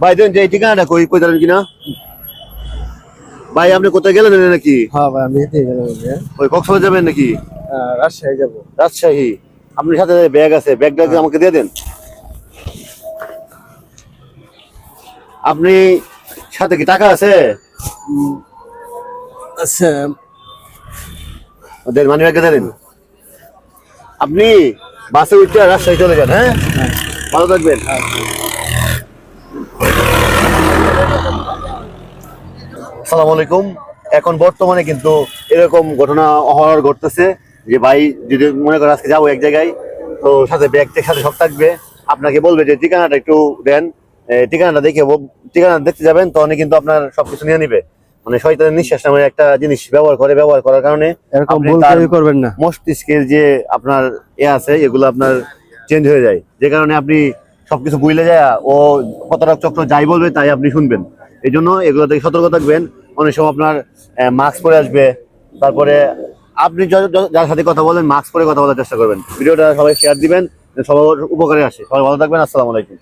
ভাই দেন যে এই ঠিকানাটা কই কই জানেন কিনা? ভাই আপনি কোথায় গেলেন নাকি? হ্যাঁ ভাই, আমি হেঁটে গেলাম এই যে। ওই কক্সবাজার যাবেন নাকি? রাজশাহী যাবো। রাজশাহী। আপনার সাথে ব্যাগ আছে, ব্যাগটা কি হ্যাঁ। আমাকে দিয়ে দেন। আপনি সাথে কি টাকা আছে? আচ্ছা। দেন মানি ব্যাগটা দিয়ে দেন। আপনি বাসে উঠে রাজশাহী চলে যান, হ্যাঁ? ভালো থাকবেন। আসসালামু আলাইকুম। এখন বর্তমানে কিন্তু এরকম ঘটনা অহরহ ঘটতেছে যে ভাই যদি মনে করেন আজকে যাবো এক জায়গায়, তো সাথে ব্যাগ সাথে সব থাকবে, আপনাকে বলবে যে ঠিকানাটা একটু দেন। ঠিকানাটা দেখে ঠিকানা দেখতে যাবেন, তখন কিন্তু আপনার সবকিছু নিয়ে নিবে। মানে শয়তানের নিঃশ্বাস নামে একটা জিনিস ব্যবহার করার কারণে এরকম আপনি ভুল তার কেউ করবেন না। মস্তিষ্কের যে আপনার আছে এগুলো আপনার চেঞ্জ হয়ে যায়, যে কারণে আপনি সবকিছু ভুলে যায়, ও প্রতারক চক্র যাই বলবে তাই আপনি শুনবেন। এই জন্য এগুলো থেকে সতর্ক থাকবেন। অনেক সময় আপনার মাস্ক পরে আসবে, তারপরে আপনি যার সাথে কথা বলেন মাস্ক পরে কথা বলার চেষ্টা করবেন। ভিডিওটা সবাই শেয়ার দিবেন, সবার উপকারে আসে। সবাই ভালো থাকবেন। আসসালামু আলাইকুম।